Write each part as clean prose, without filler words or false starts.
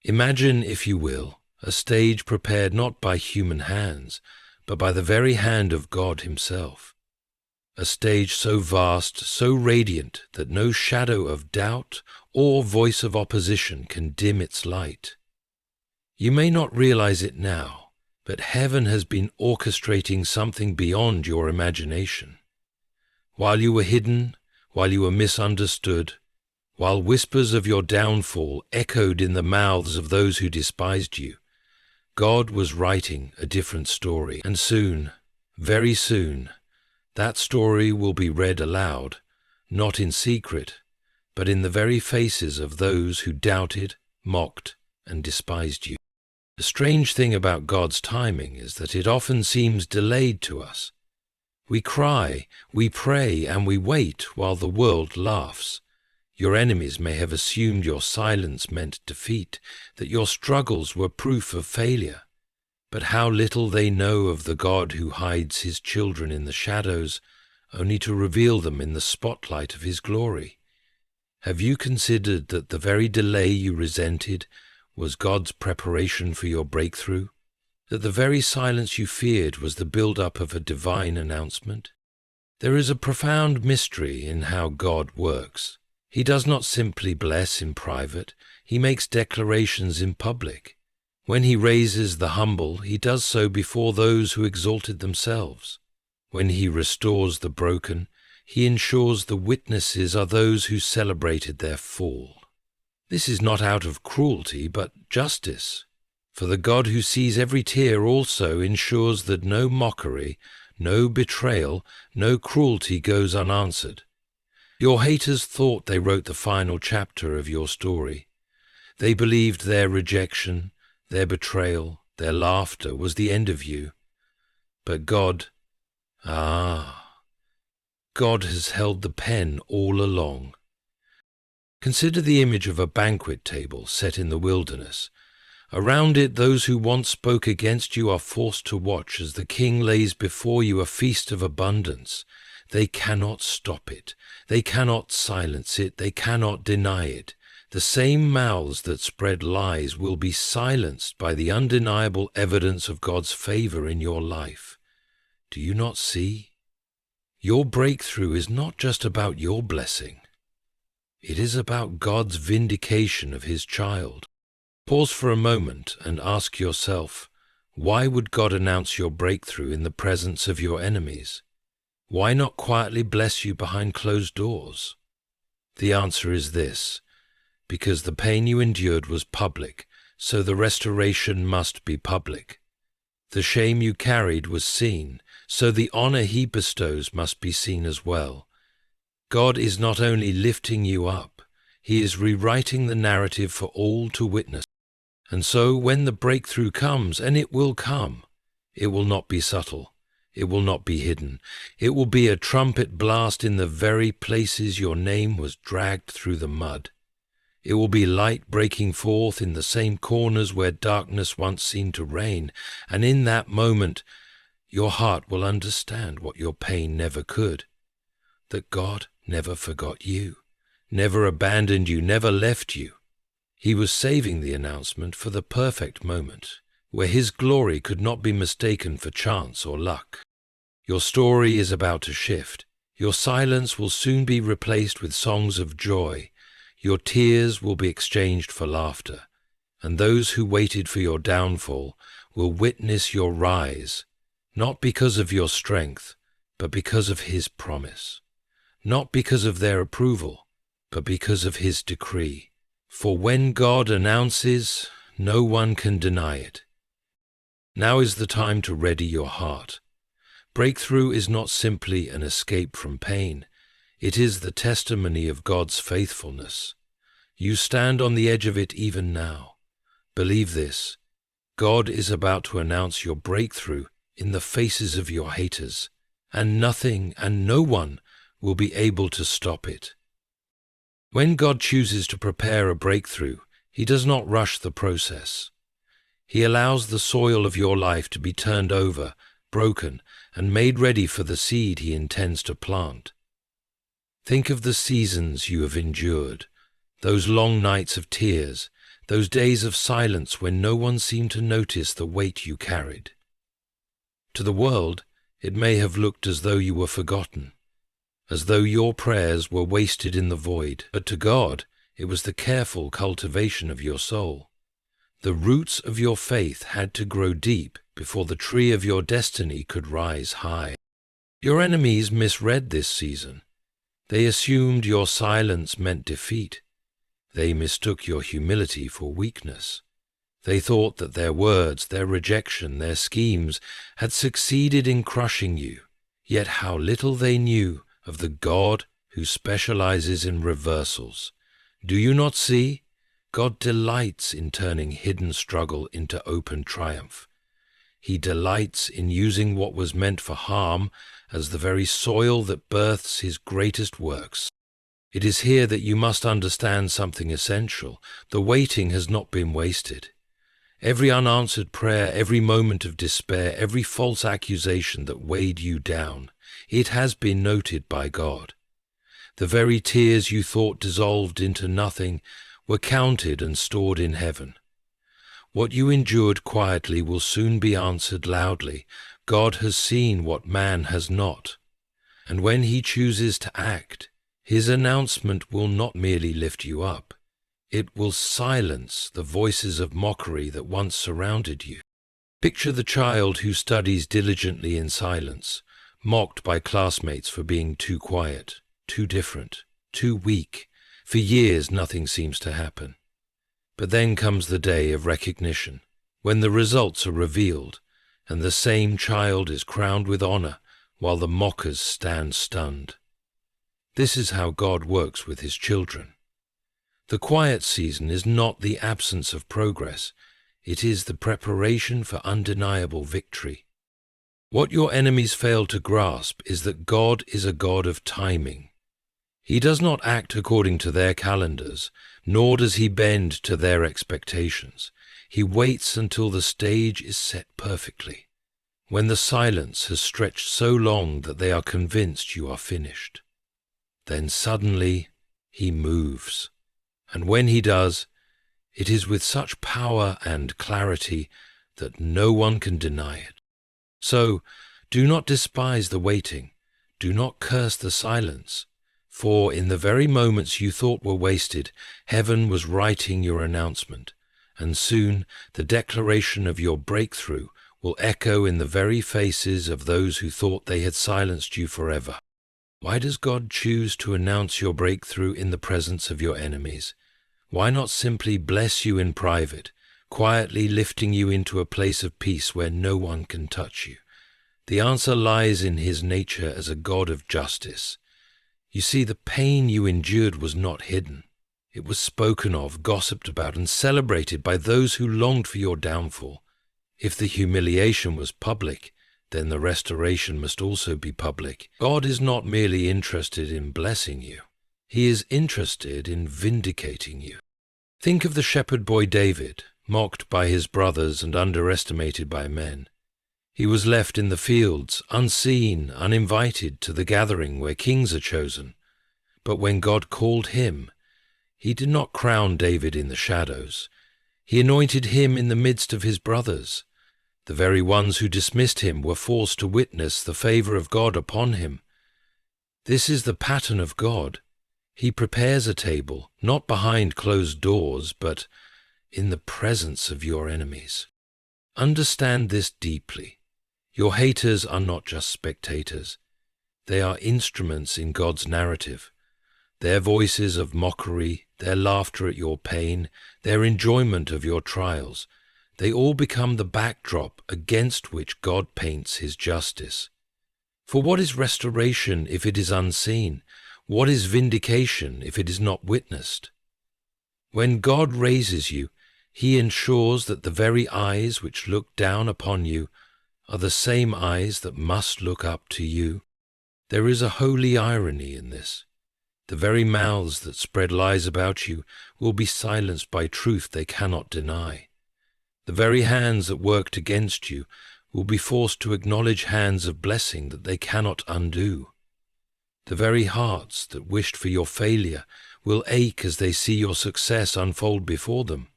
Imagine, if you will, a stage prepared not by human hands, but by the very hand of God himself. A stage so vast, so radiant, that no shadow of doubt or voice of opposition can dim its light. You may not realize it now, but heaven has been orchestrating something beyond your imagination. While you were hidden, while you were misunderstood, while whispers of your downfall echoed in the mouths of those who despised you, God was writing a different story, and soon, very soon, that story will be read aloud, not in secret, but in the very faces of those who doubted, mocked, and despised you. The strange thing about God's timing is that it often seems delayed to us. We cry, we pray, and we wait while the world laughs. Your enemies may have assumed your silence meant defeat, that your struggles were proof of failure. But how little they know of the God who hides his children in the shadows, only to reveal them in the spotlight of his glory. Have you considered that the very delay you resented was God's preparation for your breakthrough? That the very silence you feared was the build-up of a divine announcement? There is a profound mystery in how God works. He does not simply bless in private, he makes declarations in public. When he raises the humble, he does so before those who exalted themselves. When he restores the broken, he ensures the witnesses are those who celebrated their fall. This is not out of cruelty, but justice. For the God who sees every tear also ensures that no mockery, no betrayal, no cruelty goes unanswered. Your haters thought they wrote the final chapter of your story. They believed their rejection, their betrayal, their laughter was the end of you. But God has held the pen all along. Consider the image of a banquet table set in the wilderness. Around it, those who once spoke against you are forced to watch as the king lays before you a feast of abundance. They cannot stop it. They cannot silence it. They cannot deny it. The same mouths that spread lies will be silenced by the undeniable evidence of God's favor in your life. Do you not see? Your breakthrough is not just about your blessing. It is about God's vindication of his child. Pause for a moment and ask yourself, why would God announce your breakthrough in the presence of your enemies? Why not quietly bless you behind closed doors? The answer is this: because the pain you endured was public, so the restoration must be public. The shame you carried was seen, so the honor he bestows must be seen as well. God is not only lifting you up, he is rewriting the narrative for all to witness. And so when the breakthrough comes, and it will come, it will not be subtle. It will not be hidden. It will be a trumpet blast in the very places your name was dragged through the mud. It will be light breaking forth in the same corners where darkness once seemed to reign, and in that moment your heart will understand what your pain never could, that God never forgot you, never abandoned you, never left you. He was saving the announcement for the perfect moment, where his glory could not be mistaken for chance or luck. Your story is about to shift. Your silence will soon be replaced with songs of joy. Your tears will be exchanged for laughter, and those who waited for your downfall will witness your rise, not because of your strength, but because of his promise, not because of their approval, but because of his decree. For when God announces, no one can deny it. Now is the time to ready your heart. Breakthrough is not simply an escape from pain. It is the testimony of God's faithfulness. You stand on the edge of it even now. Believe this: God is about to announce your breakthrough in the faces of your haters, and nothing and no one will be able to stop it. When God chooses to prepare a breakthrough, he does not rush the process. He allows the soil of your life to be turned over, broken, and made ready for the seed he intends to plant. Think of the seasons you have endured, those long nights of tears, those days of silence when no one seemed to notice the weight you carried. To the world, it may have looked as though you were forgotten, as though your prayers were wasted in the void, but to God, it was the careful cultivation of your soul. The roots of your faith had to grow deep before the tree of your destiny could rise high. Your enemies misread this season. They assumed your silence meant defeat. They mistook your humility for weakness. They thought that their words, their rejection, their schemes had succeeded in crushing you, yet how little they knew of the God who specializes in reversals. Do you not see? God delights in turning hidden struggle into open triumph. He delights in using what was meant for harm as the very soil that births his greatest works. It is here that you must understand something essential. The waiting has not been wasted. Every unanswered prayer, every moment of despair, every false accusation that weighed you down, it has been noted by God. The very tears you thought dissolved into nothing were counted and stored in heaven. What you endured quietly will soon be answered loudly. God has seen what man has not. And when he chooses to act, his announcement will not merely lift you up. It will silence the voices of mockery that once surrounded you. Picture the child who studies diligently in silence, mocked by classmates for being too quiet, too different, too weak. For years nothing seems to happen. But then comes the day of recognition, when the results are revealed, and the same child is crowned with honor while the mockers stand stunned. This is how God works with his children. The quiet season is not the absence of progress, it is the preparation for undeniable victory. What your enemies fail to grasp is that God is a God of timing. He does not act according to their calendars, nor does he bend to their expectations. He waits until the stage is set perfectly, when the silence has stretched so long that they are convinced you are finished. Then suddenly he moves, and when he does, it is with such power and clarity that no one can deny it. So, do not despise the waiting, do not curse the silence, for in the very moments you thought were wasted, heaven was writing your announcement, and soon the declaration of your breakthrough will echo in the very faces of those who thought they had silenced you forever. Why does God choose to announce your breakthrough in the presence of your enemies? Why not simply bless you in private, quietly lifting you into a place of peace where no one can touch you? The answer lies in his nature as a God of justice. You see, the pain you endured was not hidden. It was spoken of, gossiped about, and celebrated by those who longed for your downfall. If the humiliation was public, then the restoration must also be public. God is not merely interested in blessing you. He is interested in vindicating you. Think of the shepherd boy David, mocked by his brothers and underestimated by men. He was left in the fields, unseen, uninvited to the gathering where kings are chosen. But when God called him, he did not crown David in the shadows. He anointed him in the midst of his brothers. The very ones who dismissed him were forced to witness the favor of God upon him. This is the pattern of God. He prepares a table, not behind closed doors, but in the presence of your enemies. Understand this deeply. Your haters are not just spectators. They are instruments in God's narrative. Their voices of mockery, their laughter at your pain, their enjoyment of your trials, they all become the backdrop against which God paints his justice. For what is restoration if it is unseen? What is vindication if it is not witnessed? When God raises you, he ensures that the very eyes which look down upon you are the same eyes that must look up to you. There is a holy irony in this. The very mouths that spread lies about you will be silenced by truth they cannot deny. The very hands that worked against you will be forced to acknowledge hands of blessing that they cannot undo. The very hearts that wished for your failure will ache as they see your success unfold before them.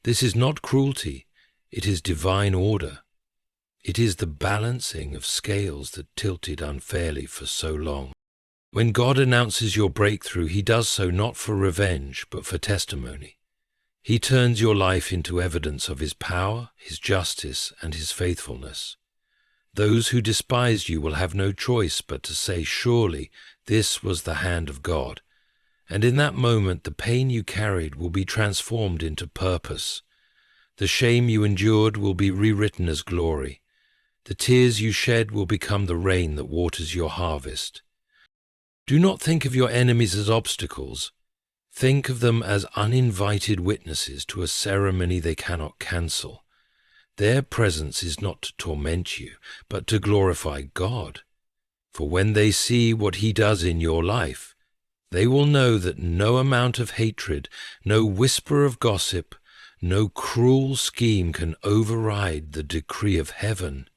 This is not cruelty, it is divine order. It is the balancing of scales that tilted unfairly for so long. When God announces your breakthrough, He does so not for revenge, but for testimony. He turns your life into evidence of His power, His justice, and His faithfulness. Those who despise you will have no choice but to say, surely this was the hand of God. And in that moment, the pain you carried will be transformed into purpose. The shame you endured will be rewritten as glory. The tears you shed will become the rain that waters your harvest. Do not think of your enemies as obstacles. Think of them as uninvited witnesses to a ceremony they cannot cancel. Their presence is not to torment you, but to glorify God. For when they see what He does in your life, they will know that no amount of hatred, no whisper of gossip, no cruel scheme can override the decree of heaven.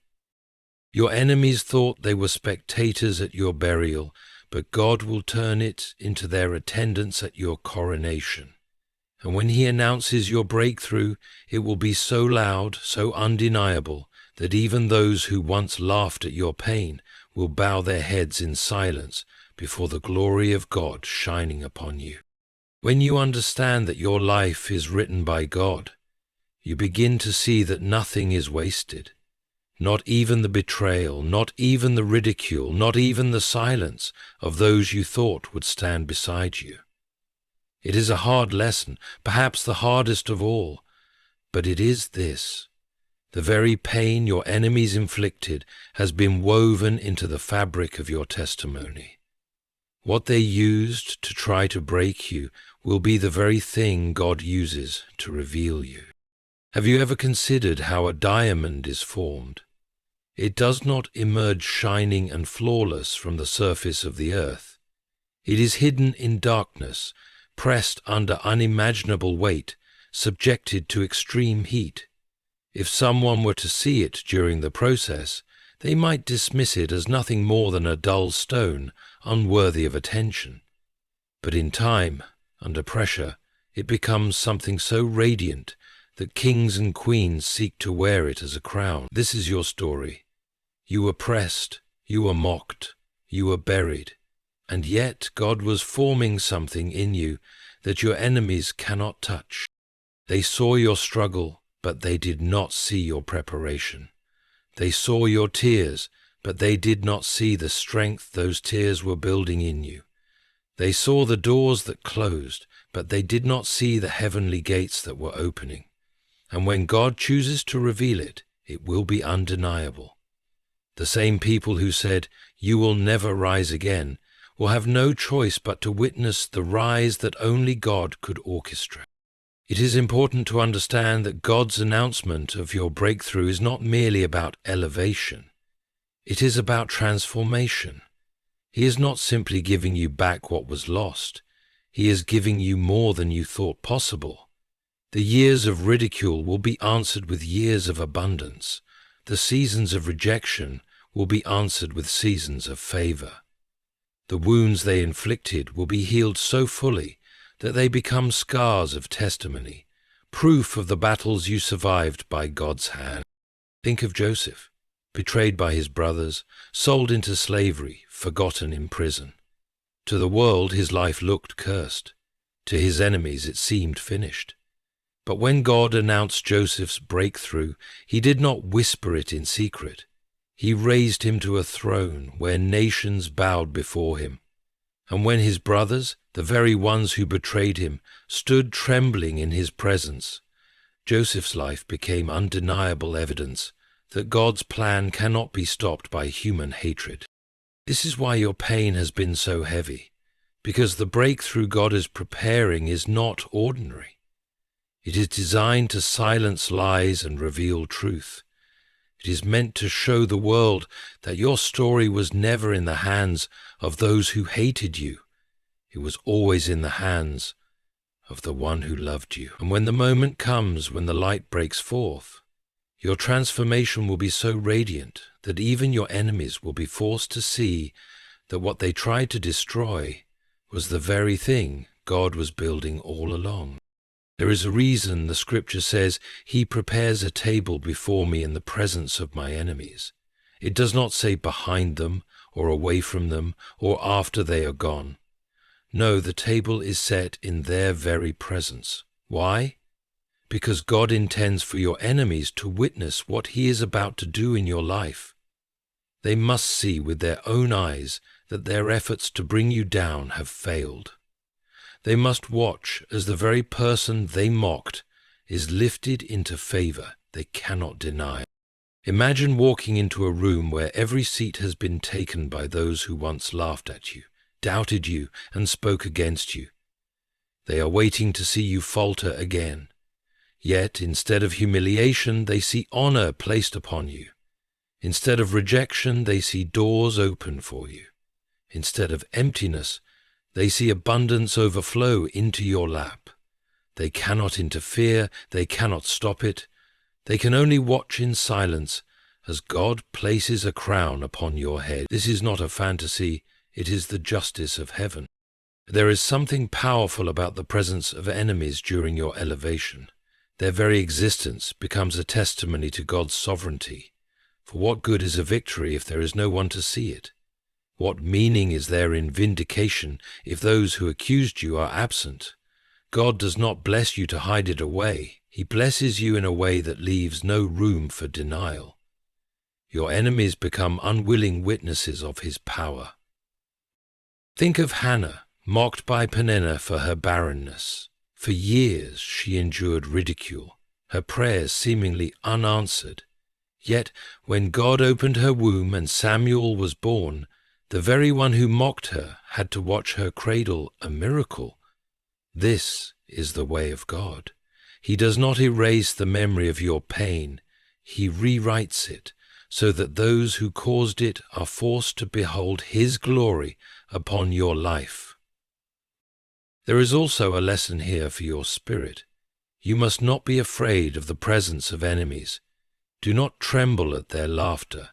Your enemies thought they were spectators at your burial, but God will turn it into their attendance at your coronation. And when He announces your breakthrough, it will be so loud, so undeniable, that even those who once laughed at your pain will bow their heads in silence before the glory of God shining upon you. When you understand that your life is written by God, you begin to see that nothing is wasted. Not even the betrayal, not even the ridicule, not even the silence of those you thought would stand beside you. It is a hard lesson, perhaps the hardest of all, but it is this. The very pain your enemies inflicted has been woven into the fabric of your testimony. What they used to try to break you will be the very thing God uses to reveal you. Have you ever considered how a diamond is formed? It does not emerge shining and flawless from the surface of the earth. It is hidden in darkness, pressed under unimaginable weight, subjected to extreme heat. If someone were to see it during the process, they might dismiss it as nothing more than a dull stone, unworthy of attention. But in time, under pressure, it becomes something so radiant that kings and queens seek to wear it as a crown. This is your story. You were pressed, you were mocked, you were buried, and yet God was forming something in you that your enemies cannot touch. They saw your struggle, but they did not see your preparation. They saw your tears, but they did not see the strength those tears were building in you. They saw the doors that closed, but they did not see the heavenly gates that were opening. And when God chooses to reveal it, it will be undeniable. The same people who said, "You will never rise again," will have no choice but to witness the rise that only God could orchestrate. It is important to understand that God's announcement of your breakthrough is not merely about elevation. It is about transformation. He is not simply giving you back what was lost. He is giving you more than you thought possible. The years of ridicule will be answered with years of abundance. The seasons of rejection will be answered with seasons of favor. The wounds they inflicted will be healed so fully that they become scars of testimony, proof of the battles you survived by God's hand. Think of Joseph, betrayed by his brothers, sold into slavery, forgotten in prison. To the world his life looked cursed. To his enemies it seemed finished. But when God announced Joseph's breakthrough, He did not whisper it in secret. He raised him to a throne where nations bowed before him. And when his brothers, the very ones who betrayed him, stood trembling in his presence, Joseph's life became undeniable evidence that God's plan cannot be stopped by human hatred. This is why your pain has been so heavy, because the breakthrough God is preparing is not ordinary. It is designed to silence lies and reveal truth. It is meant to show the world that your story was never in the hands of those who hated you. It was always in the hands of the one who loved you. And when the moment comes when the light breaks forth, your transformation will be so radiant that even your enemies will be forced to see that what they tried to destroy was the very thing God was building all along. There is a reason the scripture says, "He prepares a table before me in the presence of my enemies." It does not say behind them, or away from them, or after they are gone. No, the table is set in their very presence. Why? Because God intends for your enemies to witness what He is about to do in your life. They must see with their own eyes that their efforts to bring you down have failed. They must watch as the very person they mocked is lifted into favor they cannot deny. Imagine walking into a room where every seat has been taken by those who once laughed at you, doubted you, and spoke against you. They are waiting to see you falter again. Yet, instead of humiliation, they see honor placed upon you. Instead of rejection, they see doors open for you. Instead of emptiness, they see abundance overflow into your lap. They cannot interfere, they cannot stop it. They can only watch in silence as God places a crown upon your head. This is not a fantasy, it is the justice of heaven. There is something powerful about the presence of enemies during your elevation. Their very existence becomes a testimony to God's sovereignty. For what good is a victory if there is no one to see it? What meaning is there in vindication if those who accused you are absent? God does not bless you to hide it away. He blesses you in a way that leaves no room for denial. Your enemies become unwilling witnesses of His power. Think of Hannah, mocked by Peninnah for her barrenness. For years she endured ridicule, her prayers seemingly unanswered. Yet when God opened her womb and Samuel was born, the very one who mocked her had to watch her cradle a miracle. This is the way of God. He does not erase the memory of your pain. He rewrites it so that those who caused it are forced to behold His glory upon your life. There is also a lesson here for your spirit. You must not be afraid of the presence of enemies. Do not tremble at their laughter.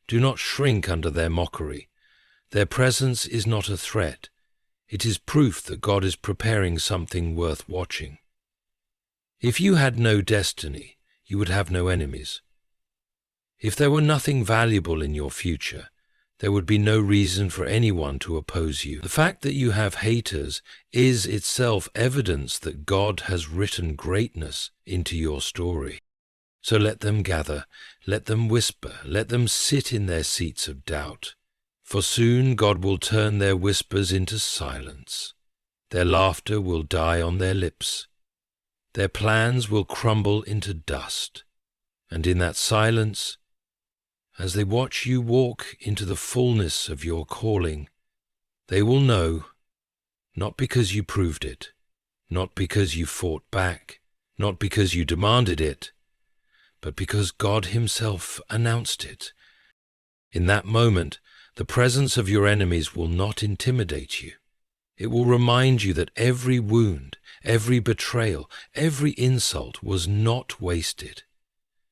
Do not shrink under their mockery. Their presence is not a threat. It is proof that God is preparing something worth watching. If you had no destiny, you would have no enemies. If there were nothing valuable in your future, there would be no reason for anyone to oppose you. The fact that you have haters is itself evidence that God has written greatness into your story. So let them gather, let them whisper, let them sit in their seats of doubt. For soon God will turn their whispers into silence. Their laughter will die on their lips. Their plans will crumble into dust. And in that silence, as they watch you walk into the fullness of your calling, they will know, not because you proved it, not because you fought back, not because you demanded it, but because God Himself announced it. In that moment, the presence of your enemies will not intimidate you. It will remind you that every wound, every betrayal, every insult was not wasted.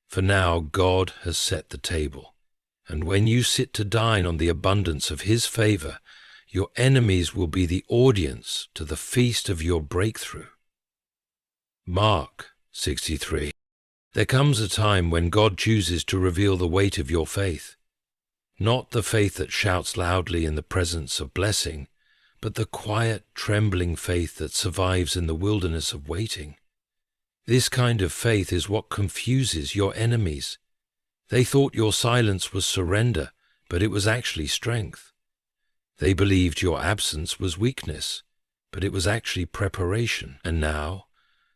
For now God has set the table, and when you sit to dine on the abundance of His favor, your enemies will be the audience to the feast of your breakthrough. Mark 63. There comes a time when God chooses to reveal the weight of your faith. Not the faith that shouts loudly in the presence of blessing, but the quiet, trembling faith that survives in the wilderness of waiting. This kind of faith is what confuses your enemies. They thought your silence was surrender, but it was actually strength. They believed your absence was weakness, but it was actually preparation. And now,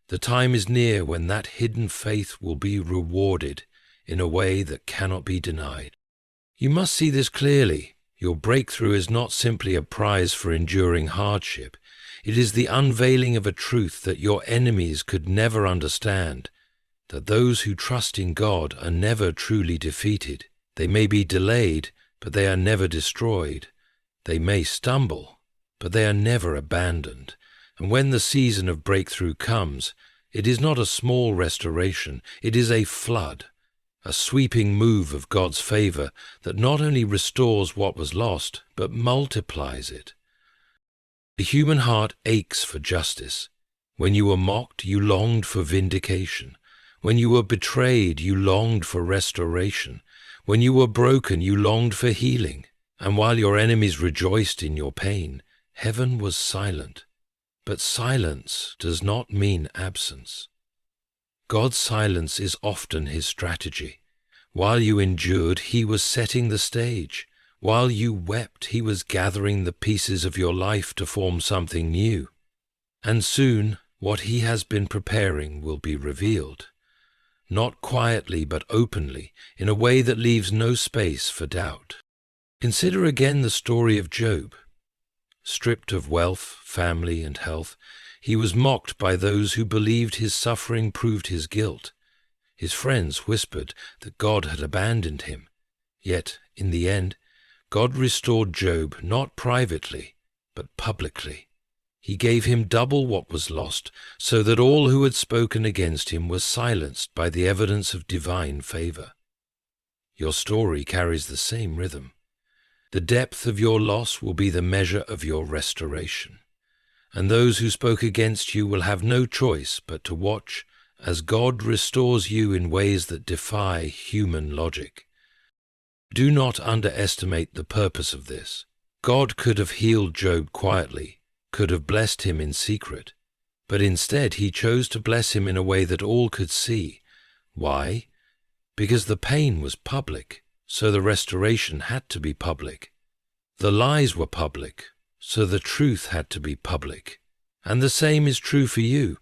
the time is near when that hidden faith will be rewarded in a way that cannot be denied. You must see this clearly. Your breakthrough is not simply a prize for enduring hardship. It is the unveiling of a truth that your enemies could never understand, that those who trust in God are never truly defeated. They may be delayed, but they are never destroyed. They may stumble, but they are never abandoned. And when the season of breakthrough comes, it is not a small restoration, it is a flood. A sweeping move of God's favor that not only restores what was lost, but multiplies it. The human heart aches for justice. When you were mocked, you longed for vindication. When you were betrayed, you longed for restoration. When you were broken, you longed for healing. And while your enemies rejoiced in your pain, heaven was silent. But silence does not mean absence. God's silence is often his strategy. While you endured, he was setting the stage. While you wept, he was gathering the pieces of your life to form something new. And soon, what he has been preparing will be revealed. Not quietly but openly, in a way that leaves no space for doubt. Consider again the story of Job. Stripped of wealth, family, and health, he was mocked by those who believed his suffering proved his guilt. His friends whispered that God had abandoned him. Yet, in the end, God restored Job not privately, but publicly. He gave him double what was lost, so that all who had spoken against him were silenced by the evidence of divine favor. Your story carries the same rhythm. The depth of your loss will be the measure of your restoration. And those who spoke against you will have no choice but to watch as God restores you in ways that defy human logic. Do not underestimate the purpose of this. God could have healed Job quietly, could have blessed him in secret, but instead he chose to bless him in a way that all could see. Why? Because the pain was public, so the restoration had to be public. The lies were public, so the truth had to be public. And the same is true for you.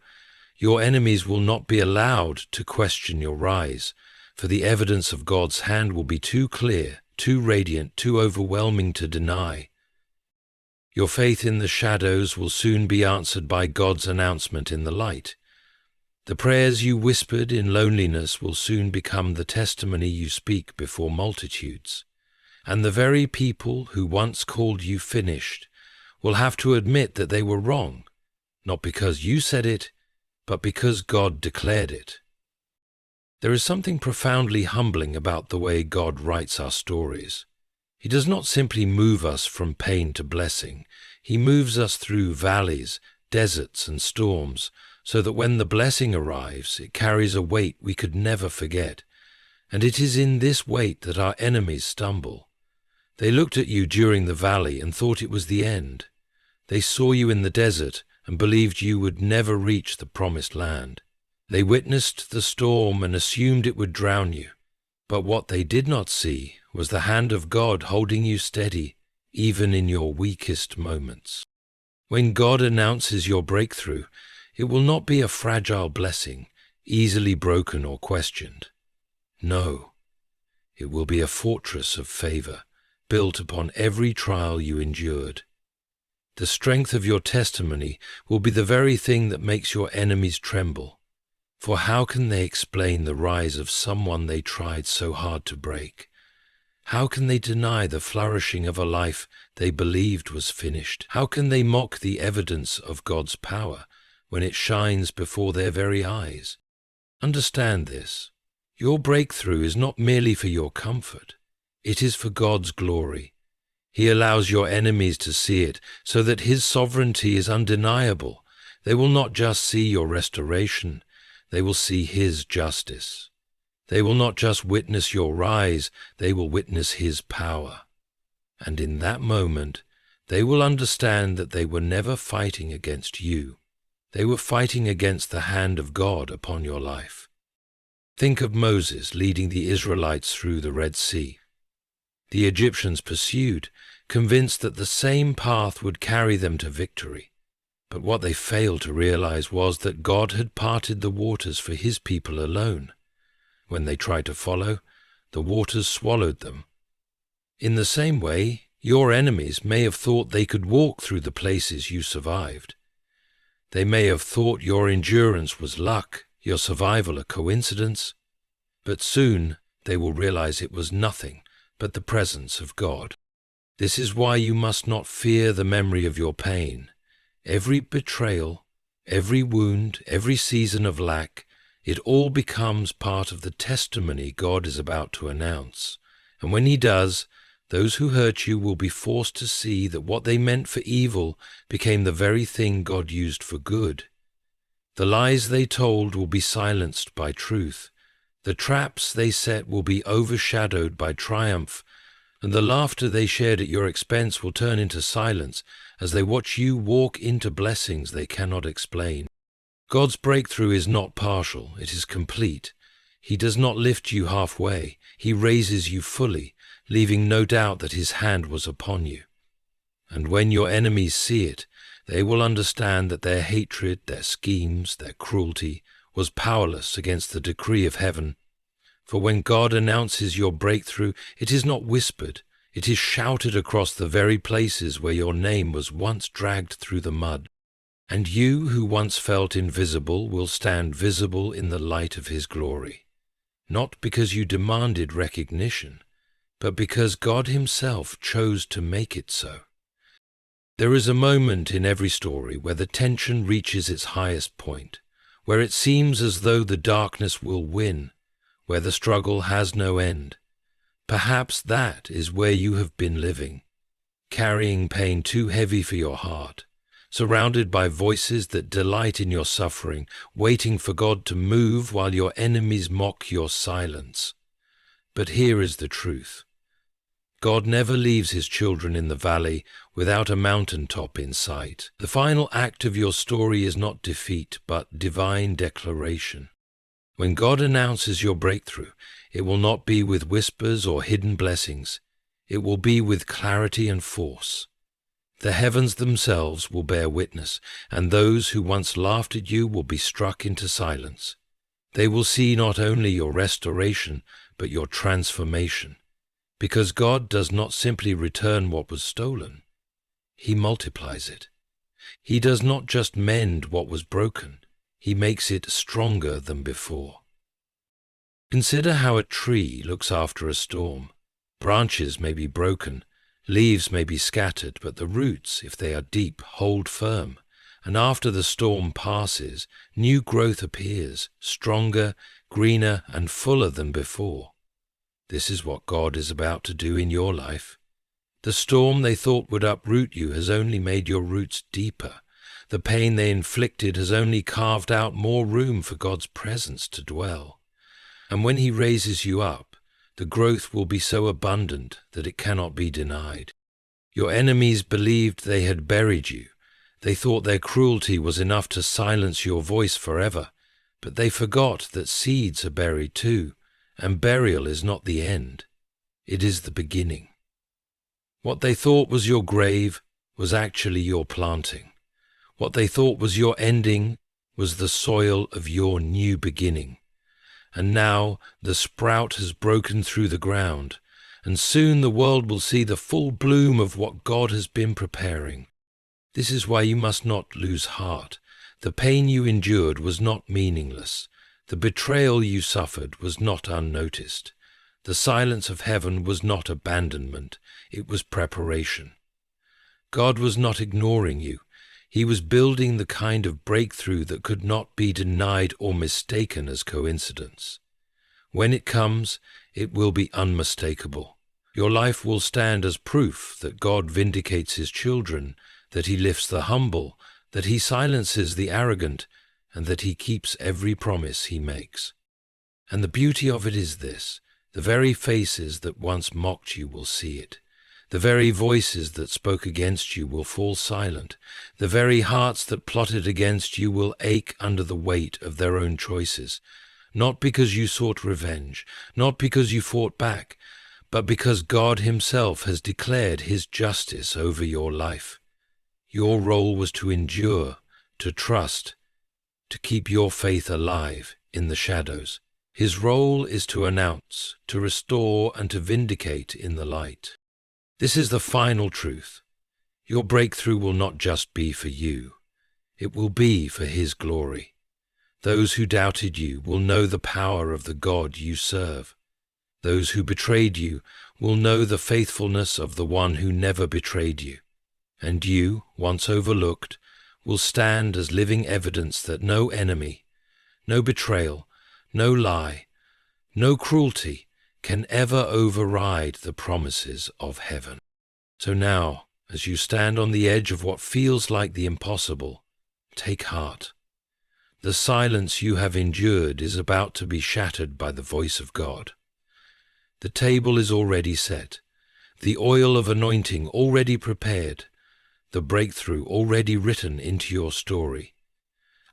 Your enemies will not be allowed to question your rise, for the evidence of God's hand will be too clear, too radiant, too overwhelming to deny. Your faith in the shadows will soon be answered by God's announcement in the light. The prayers you whispered in loneliness will soon become the testimony you speak before multitudes. And the very people who once called you finished will have to admit that they were wrong, not because you said it, but because God declared it. There is something profoundly humbling about the way God writes our stories. He does not simply move us from pain to blessing. He moves us through valleys, deserts, and storms, so that when the blessing arrives, it carries a weight we could never forget. And it is in this weight that our enemies stumble. They looked at you during the valley and thought it was the end. They saw you in the desert and believed you would never reach the promised land. They witnessed the storm and assumed it would drown you. But what they did not see was the hand of God holding you steady, even in your weakest moments. When God announces your breakthrough, it will not be a fragile blessing, easily broken or questioned. No, it will be a fortress of favor, built upon every trial you endured. The strength of your testimony will be the very thing that makes your enemies tremble. For how can they explain the rise of someone they tried so hard to break? How can they deny the flourishing of a life they believed was finished? How can they mock the evidence of God's power when it shines before their very eyes? Understand this. Your breakthrough is not merely for your comfort. It is for God's glory. He allows your enemies to see it so that His sovereignty is undeniable. They will not just see your restoration, they will see His justice. They will not just witness your rise, they will witness His power. And in that moment, they will understand that they were never fighting against you. They were fighting against the hand of God upon your life. Think of Moses leading the Israelites through the Red Sea. The Egyptians pursued, convinced that the same path would carry them to victory. But what they failed to realize was that God had parted the waters for His people alone. When they tried to follow, the waters swallowed them. In the same way, your enemies may have thought they could walk through the places you survived. They may have thought your endurance was luck, your survival a coincidence, but soon they will realize it was nothing but the presence of God. This is why you must not fear the memory of your pain. Every betrayal, every wound, every season of lack, it all becomes part of the testimony God is about to announce. And when He does, those who hurt you will be forced to see that what they meant for evil became the very thing God used for good. The lies they told will be silenced by truth. The traps they set will be overshadowed by triumph, and the laughter they shared at your expense will turn into silence as they watch you walk into blessings they cannot explain. God's breakthrough is not partial, it is complete. He does not lift you halfway, He raises you fully, leaving no doubt that His hand was upon you. And when your enemies see it, they will understand that their hatred, their schemes, their cruelty was powerless against the decree of heaven. For when God announces your breakthrough, it is not whispered, it is shouted across the very places where your name was once dragged through the mud. And you who once felt invisible will stand visible in the light of His glory, not because you demanded recognition, but because God Himself chose to make it so. There is a moment in every story where the tension reaches its highest point, where it seems as though the darkness will win, where the struggle has no end. Perhaps that is where you have been living, carrying pain too heavy for your heart, surrounded by voices that delight in your suffering, waiting for God to move while your enemies mock your silence. But here is the truth. God never leaves His children in the valley without a mountaintop in sight. The final act of your story is not defeat, but divine declaration. When God announces your breakthrough, it will not be with whispers or hidden blessings. It will be with clarity and force. The heavens themselves will bear witness, and those who once laughed at you will be struck into silence. They will see not only your restoration, but your transformation. Because God does not simply return what was stolen, He multiplies it. He does not just mend what was broken, He makes it stronger than before. Consider how a tree looks after a storm. Branches may be broken, leaves may be scattered, but the roots, if they are deep, hold firm. And after the storm passes, new growth appears, stronger, greener, and fuller than before. This is what God is about to do in your life. The storm they thought would uproot you has only made your roots deeper. The pain they inflicted has only carved out more room for God's presence to dwell. And when He raises you up, the growth will be so abundant that it cannot be denied. Your enemies believed they had buried you. They thought their cruelty was enough to silence your voice forever, but they forgot that seeds are buried too, and burial is not the end. It is the beginning. What they thought was your grave was actually your planting. What they thought was your ending was the soil of your new beginning. And now the sprout has broken through the ground, and soon the world will see the full bloom of what God has been preparing. This is why you must not lose heart. The pain you endured was not meaningless. The betrayal you suffered was not unnoticed. The silence of heaven was not abandonment, it was preparation. God was not ignoring you. He was building the kind of breakthrough that could not be denied or mistaken as coincidence. When it comes, it will be unmistakable. Your life will stand as proof that God vindicates His children, that He lifts the humble, that He silences the arrogant, and that He keeps every promise He makes. And the beauty of it is this: the very faces that once mocked you will see it. The very voices that spoke against you will fall silent. The very hearts that plotted against you will ache under the weight of their own choices, not because you sought revenge, not because you fought back, but because God Himself has declared His justice over your life. Your role was to endure, to trust, to keep your faith alive in the shadows. His role is to announce, to restore, and to vindicate in the light. This is the final truth. Your breakthrough will not just be for you. It will be for His glory. Those who doubted you will know the power of the God you serve. Those who betrayed you will know the faithfulness of the one who never betrayed you. And you, once overlooked, will stand as living evidence that no enemy, no betrayal, no lie, no cruelty can ever override the promises of heaven. So now, as you stand on the edge of what feels like the impossible, take heart. The silence you have endured is about to be shattered by the voice of God. The table is already set, the oil of anointing already prepared, the breakthrough already written into your story.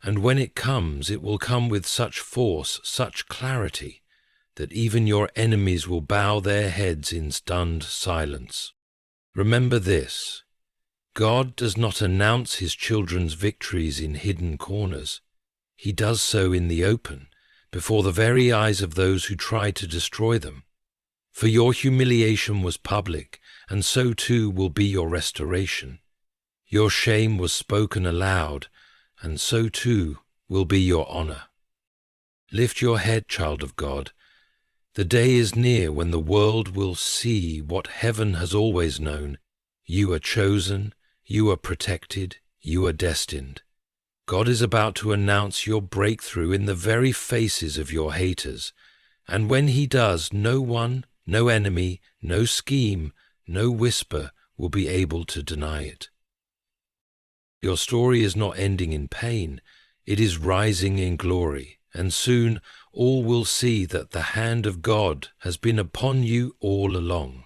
And when it comes, it will come with such force, such clarity, that even your enemies will bow their heads in stunned silence. Remember this: God does not announce his children's victories in hidden corners. He does so in the open, before the very eyes of those who try to destroy them. For your humiliation was public, and so too will be your restoration. Your shame was spoken aloud, and so too will be your honor. Lift your head, child of God. The day is near when the world will see what heaven has always known. You are chosen, you are protected, you are destined. God is about to announce your breakthrough in the very faces of your haters, and when he does, no one, no enemy, no scheme, no whisper will be able to deny it. Your story is not ending in pain, it is rising in glory, and soon all will see that the hand of God has been upon you all along.